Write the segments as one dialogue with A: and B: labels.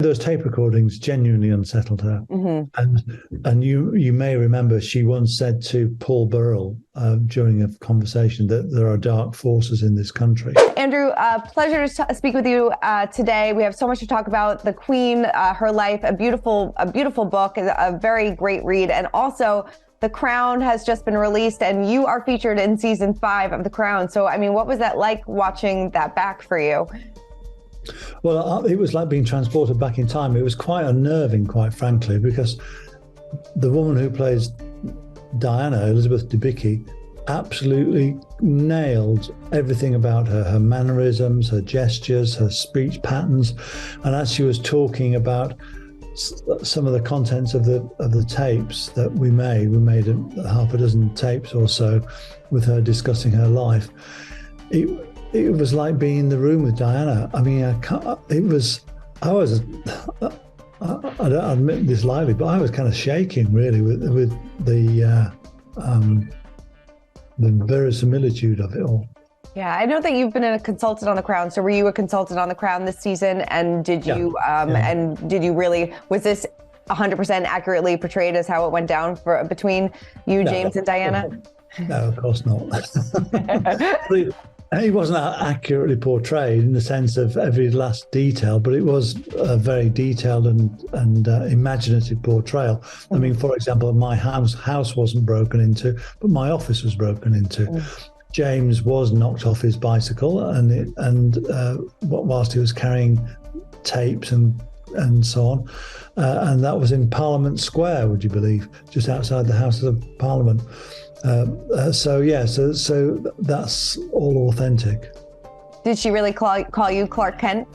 A: Those tape recordings genuinely unsettled her, and you may remember she once said to Paul Burrell during a conversation that there are dark forces in this country.
B: Andrew, pleasure to speak with you today. We have so much to talk about. The Queen, her life, a beautiful book, a very great read, and also The Crown has just been released, and you are featured in season 5 of The Crown. So, I mean, what was that like watching that back for you?
A: Well, it was like being transported back in time. It was quite unnerving, quite frankly, because the woman who plays Diana, Elizabeth Debicki, absolutely nailed everything about her mannerisms, her gestures, her speech patterns. And as she was talking about some of the contents of the tapes that we made half a dozen tapes or so with her discussing her life. It was like being in the room with Diana. I mean, I don't admit this lightly, but I was kind of shaking really with the verisimilitude of it all.
B: Yeah, I know that you've been a consultant on The Crown. So were you a consultant on The Crown this season? And did you, and did you really, was this 100% accurately portrayed as how it went down between you, James, and Diana?
A: No, of course not. It wasn't accurately portrayed in the sense of every last detail, but it was a very detailed and imaginative portrayal. I mean, for example, my house wasn't broken into, but my office was broken into. James was knocked off his bicycle, whilst he was carrying tapes and so on, and that was in Parliament Square, would you believe, just outside the Houses of Parliament. So that's all authentic.
B: Did she really call you Clark Kent?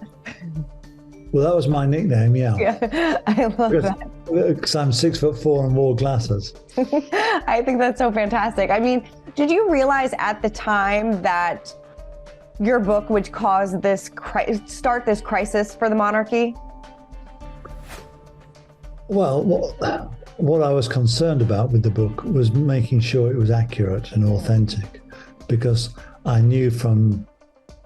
A: Well, that was my nickname, yeah.
B: Yeah, I love that.
A: Because I'm 6'4" and wore glasses.
B: I think that's so fantastic. I mean, did you realize at the time that your book would cause start this crisis for the monarchy? Well,
A: what I was concerned about with the book was making sure it was accurate and authentic, because I knew from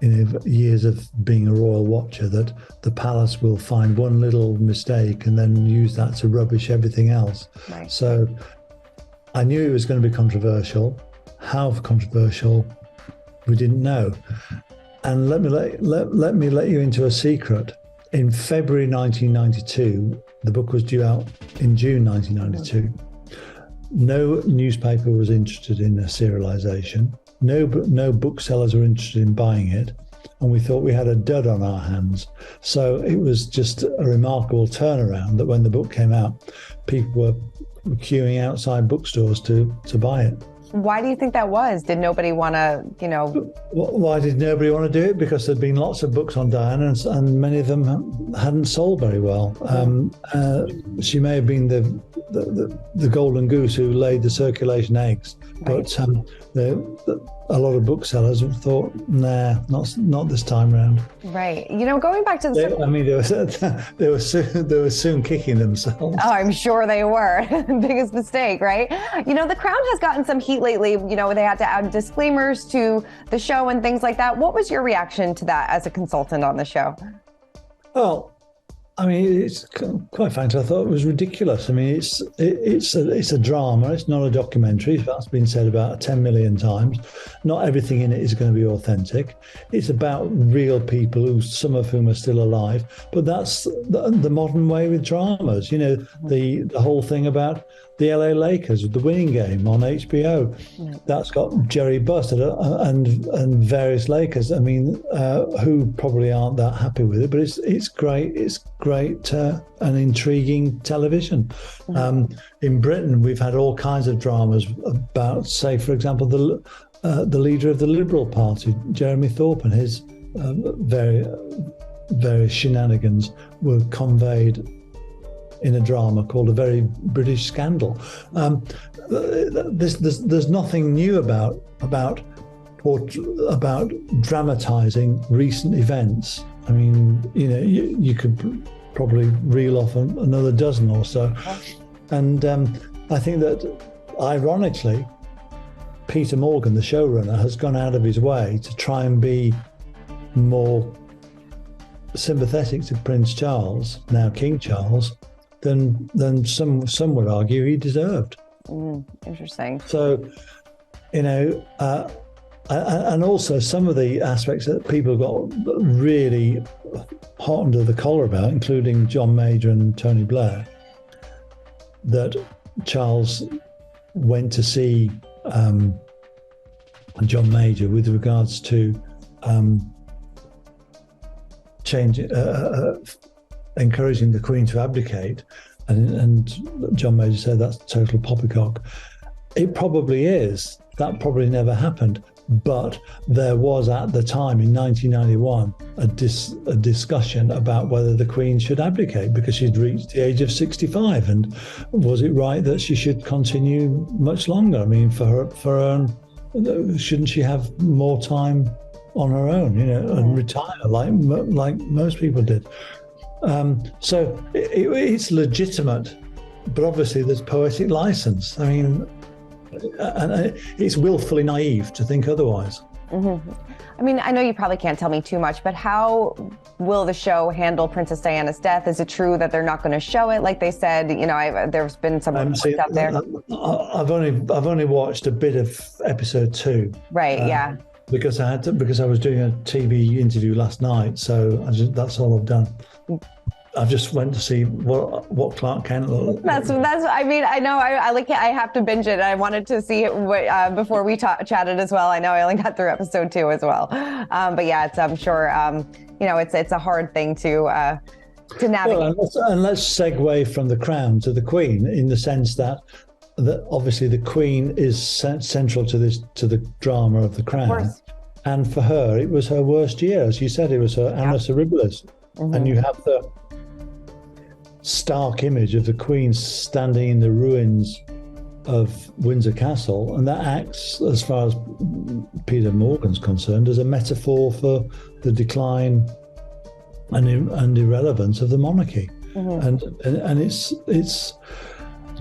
A: years of being a royal watcher that the palace will find one little mistake and then use that to rubbish everything else. Right. So I knew it was going to be controversial. How controversial, we didn't know. And let me let you into a secret. In February 1992, the book was due out in June 1992. No newspaper was interested in a serialization. No booksellers were interested in buying it. And we thought we had a dud on our hands. So it was just a remarkable turnaround that when the book came out, people were queuing outside bookstores to buy it.
B: Why do you think that was? Did nobody want to,
A: Why did nobody want to do it? Because there'd been lots of books on Diana and many of them hadn't sold very well. She may have been the golden goose who laid the circulation eggs, but a lot of booksellers thought, nah, not this time round.
B: Right. Going back to
A: they were soon kicking themselves.
B: Oh, I'm sure they were. Biggest mistake, right? The Crown has gotten some heat lately. They had to add disclaimers to the show and things like that. What was your reaction to that as a consultant on the show?
A: Well, I mean, it's quite frankly, I thought it was ridiculous. I mean, it's a drama. It's not a documentary. That's been said about 10 million times. Not everything in it is going to be authentic. It's about real people, some of whom are still alive. But that's the modern way with dramas. The whole thing about the LA Lakers, the winning game on HBO. Yeah. That's got Jerry Buss and various Lakers. I mean, who probably aren't that happy with it, but it's great. It's great and intriguing television. In Britain, we've had all kinds of dramas about, say, for example, the leader of the Liberal Party, Jeremy Thorpe, and his various shenanigans were conveyed in a drama called A Very British Scandal. There's nothing new about dramatizing recent events. I mean, you could probably reel off another dozen or so. And I think that, ironically, Peter Morgan, the showrunner, has gone out of his way to try and be more sympathetic to Prince Charles, now King Charles, than some would argue he deserved.
B: Interesting.
A: So, and also some of the aspects that people got really hot under the collar about, including John Major and Tony Blair, that Charles went to see John Major with regards to encouraging the Queen to abdicate, and John Major said that's total poppycock. It probably is. That probably never happened. But there was at the time in 1991 a discussion about whether the Queen should abdicate because she'd reached the age of 65, and was it right that she should continue much longer? I mean, for her own, shouldn't she have more time on her own, and retire like most people did? So it's legitimate, but obviously there's poetic license. I mean, and it's willfully naive to think otherwise.
B: I mean, I know you probably can't tell me too much, but how will the show handle Princess Diana's death? Is it true that they're not going to show it like they said? There's been some reports out there.
A: I've only watched a bit of episode 2.
B: Right. Yeah.
A: Because I was doing a TV interview last night, so that's all I've done. I just went to see what Clark Kent looked like. That's.
B: I mean, I know. I like it. I have to binge it. I wanted to see it before we chatted as well. I know I only got through episode 2 as well. But yeah, I'm sure. It's a hard thing to navigate.
A: Well, and let's segue from the Crown to the Queen, in the sense that obviously the Queen is central to the drama of the Crown. And for her, it was her worst year. As you said, it was her annus horribilis. And you have the stark image of the Queen standing in the ruins of Windsor Castle, and that acts, as far as Peter Morgan's concerned, as a metaphor for the decline and irrelevance of the monarchy. And it's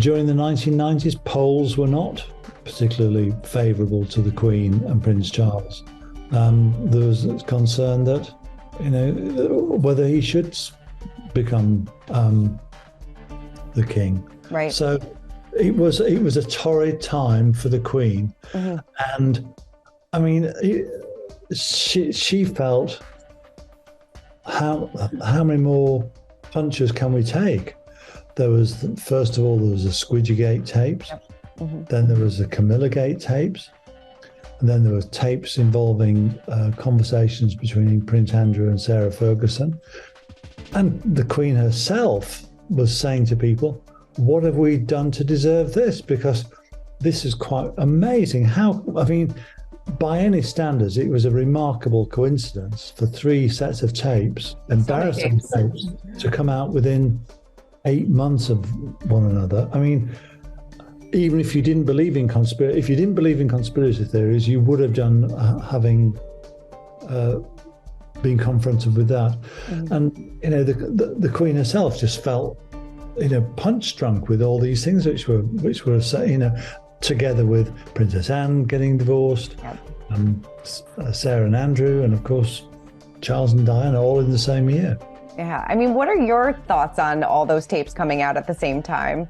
A: during the 1990s, polls were not particularly favourable to the Queen and Prince Charles. There was concern that whether he should become the king.
B: Right.
A: So it was a torrid time for the Queen, and I mean, she felt how many more punches can we take? There was first of all there was the Squidgygate tapes, then there was the Camillagate tapes. And then there were tapes involving conversations between Prince Andrew and Sarah Ferguson. And the Queen herself was saying to people, what have we done to deserve this? Because this is quite amazing. By any standards, it was a remarkable coincidence for 3 sets of tapes, embarrassing tapes, to come out within 8 months of one another. I mean, even if you didn't believe in conspiracy theories, you would have done having been confronted with that. And the Queen herself just felt punch drunk with all these things which were together with Princess Anne getting divorced, Sarah and Andrew, and of course Charles and Diana, all in the same year.
B: Yeah, I mean, what are your thoughts on all those tapes coming out at the same time?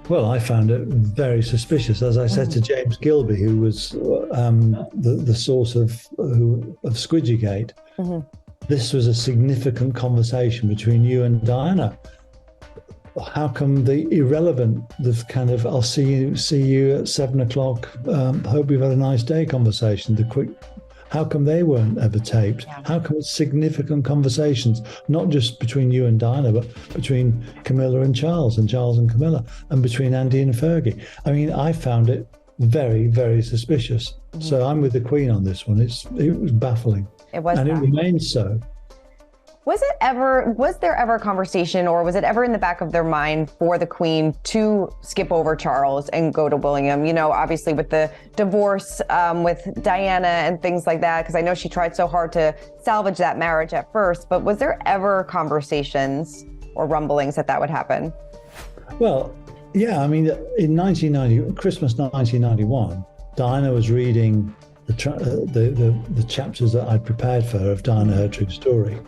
A: Well, I found it very suspicious. As I said to James Gilby, who was the source of Squidgygate, this was a significant conversation between you and Diana. How come the irrelevant, the kind of "I'll see you at 7 o'clock, hope you've had a nice day" conversation, the quick, how come they weren't ever taped? How come it's significant conversations, not just between you and Diana, but between Camilla and Charles and Camilla, and between Andy and Fergie? I mean, I found it very, very suspicious. So I'm with the Queen on this one. It was baffling.
B: It was,
A: and
B: baffling.
A: It remains so.
B: Was there ever a conversation, or was it ever in the back of their mind for the Queen to skip over Charles and go to William? Obviously with the divorce with Diana and things like that, because I know she tried so hard to salvage that marriage at first, but was there ever conversations or rumblings that would happen?
A: Well, yeah, I mean, in Christmas 1991, Diana was reading the chapters that I'd prepared for her of Diana, her true story.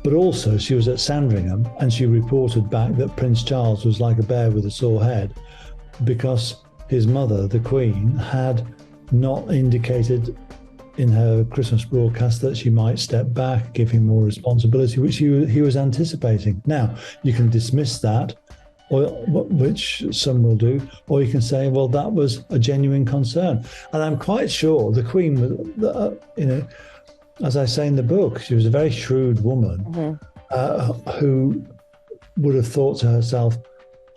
A: But also, she was at Sandringham, and she reported back that Prince Charles was like a bear with a sore head, because his mother, the Queen, had not indicated in her Christmas broadcast that she might step back, give him more responsibility, which he was anticipating. Now, you can dismiss that, or which some will do, or you can say, well, that was a genuine concern. And I'm quite sure the Queen was, as I say in the book, she was a very shrewd woman who would have thought to herself,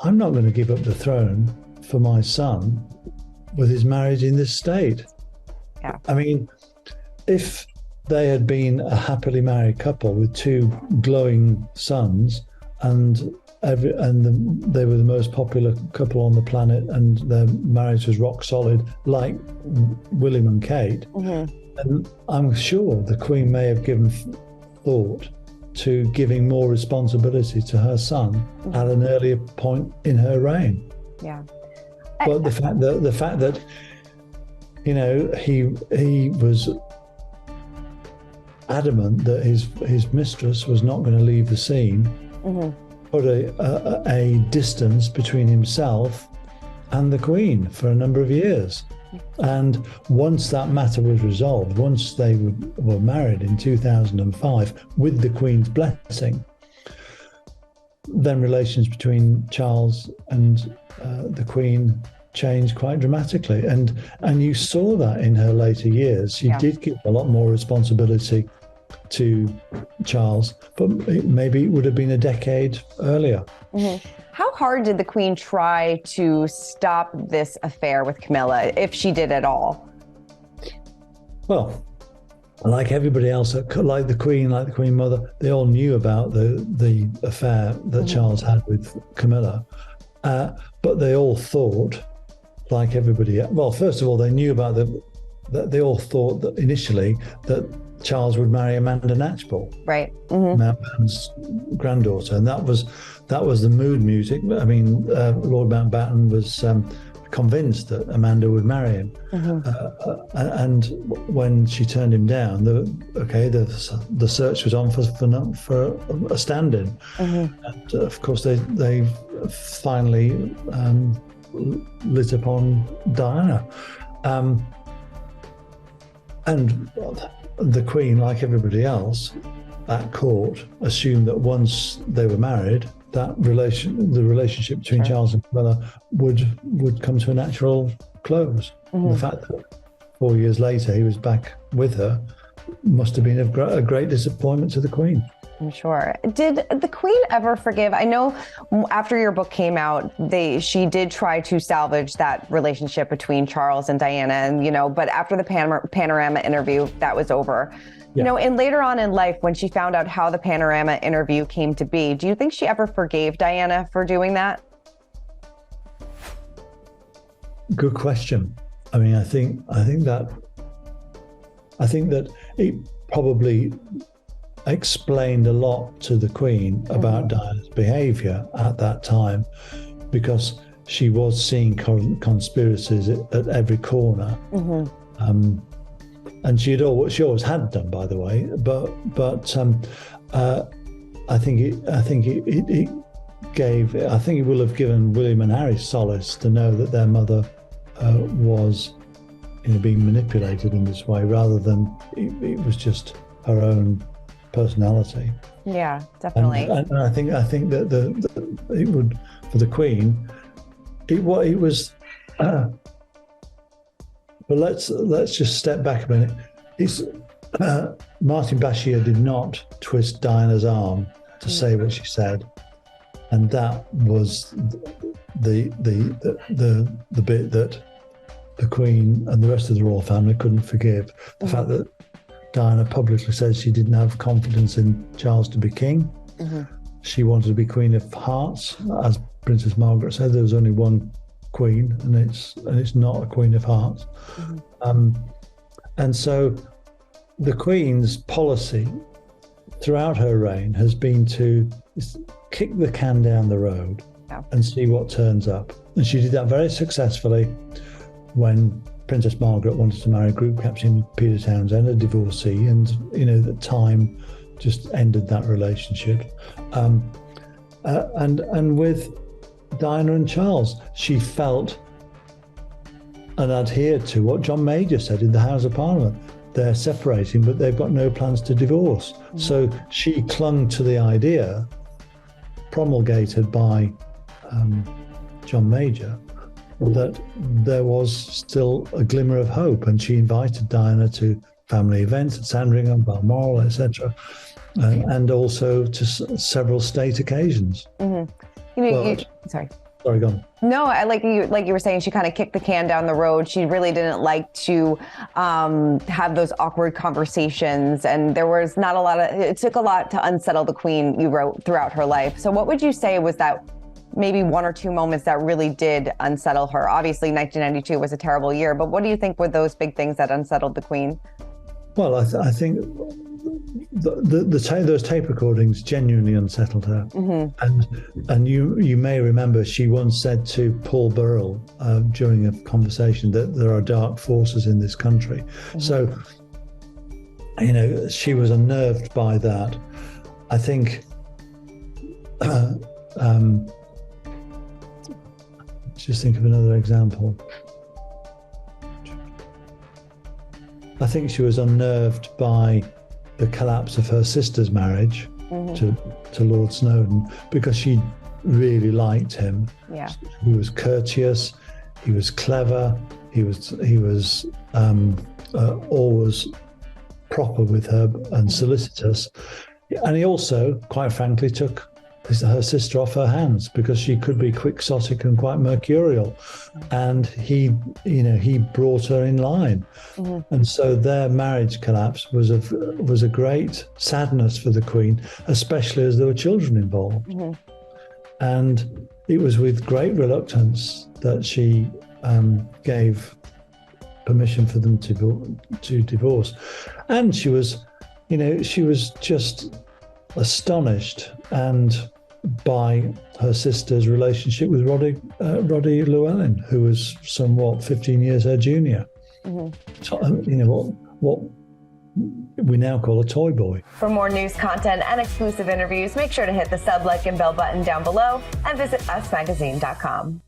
A: I'm not going to give up the throne for my son with his marriage in this state.
B: Yeah.
A: I mean, if they had been a happily married couple with two glowing sons, and they were the most popular couple on the planet, and their marriage was rock solid, like William and Kate, and I'm sure the Queen may have given thought to giving more responsibility to her son at an earlier point in her reign.
B: Yeah.
A: But the fact that he was adamant that his mistress was not going to leave the scene, put a distance between himself and the Queen for a number of years. And once that matter was resolved, once they were married in 2005 with the Queen's blessing, then relations between Charles and the Queen changed quite dramatically. And you saw that in her later years. She did give a lot more responsibility to Charles, but maybe it would have been a decade earlier.
B: How hard did the Queen try to stop this affair with Camilla, if she did at all?
A: Well, like everybody else, like the Queen Mother, they all knew about the affair that Charles had with Camilla, but they all thought, like everybody else, well, first of all, they knew about they all thought that initially that Charles would marry Amanda Knatchbull,
B: right?
A: Mountbatten's granddaughter, and that was the mood music. I mean, Lord Mountbatten was convinced that Amanda would marry him, and when she turned him down, the search was on for a stand-in, and of course they finally lit upon Diana, and the Queen, like everybody else at court, assumed that once they were married, the relationship between Charles and Camilla would come to a natural close. The fact that 4 years later he was back with her must have been a great disappointment to the Queen.
B: I'm sure. Did the Queen ever forgive? I know after your book came out, she did try to salvage that relationship between Charles and Diana, and but after the Panorama interview, that was over. Yeah. And later on in life, when she found out how the Panorama interview came to be, do you think she ever forgave Diana for doing that?
A: Good question. I mean, I think that it probably explained a lot to the Queen about Diana's behaviour at that time, because she was seeing conspiracies at every corner, and she always had done, by the way. But I think it will have given William and Harry solace to know that their mother was being manipulated in this way, rather than it was just her own personality.
B: Yeah, definitely.
A: And I think that it would, for the Queen, it was. But let's just step back a minute. Martin Bashir did not twist Diana's arm to say what she said, and that was the bit that the Queen and the rest of the royal family couldn't forgive. The fact that Diana publicly said she didn't have confidence in Charles to be king. She wanted to be Queen of Hearts, as Princess Margaret said. There was only one Queen, and it's not a Queen of Hearts. And so the Queen's policy throughout her reign has been to kick the can down the road and see what turns up. And she did that very successfully when Princess Margaret wanted to marry Group Captain Peter Townsend, a divorcee, and the time just ended that relationship. And with Diana and Charles, she felt and adhered to what John Major said in the House of Parliament. They're separating, but they've got no plans to divorce. Mm-hmm. So she clung to the idea, promulgated by John Major, that there was still a glimmer of hope, and she invited Diana to family events at Sandringham, Balmoral, etc., and also to several state occasions.
B: Mm-hmm. Sorry.
A: Sorry, go on.
B: No, like you were saying, she kind of kicked the can down the road. She really didn't like to have those awkward conversations, and there was not a lot of. It took a lot to unsettle the Queen. You wrote throughout her life. So, what would you say was that maybe one or two moments that really did unsettle her? Obviously, 1992 was a terrible year, but what do you think were those big things that unsettled the Queen?
A: Well, I think those tape recordings genuinely unsettled her. Mm-hmm. And you may remember she once said to Paul Burrell during a conversation that there are dark forces in this country. Mm-hmm. So, she was unnerved by that. I think just think of another example. I think she was unnerved by the collapse of her sister's marriage to Lord Snowdon, because she really liked him.
B: Yeah.
A: He was courteous, he was clever, he was always proper with her and solicitous. And he also, quite frankly, took her sister off her hands because she could be quixotic and quite mercurial, and he brought her in line. Mm-hmm. And so their marriage collapse was a great sadness for the Queen, especially as there were children involved. Mm-hmm. And it was with great reluctance that she gave permission for them to divorce, and she was just astonished and by her sister's relationship with Roddy Llewellyn, who was somewhat 15 years her junior. Mm-hmm. What we now call a toy boy.
B: For more news content and exclusive interviews, make sure to hit the sub, like, and bell button down below, and visit usmagazine.com.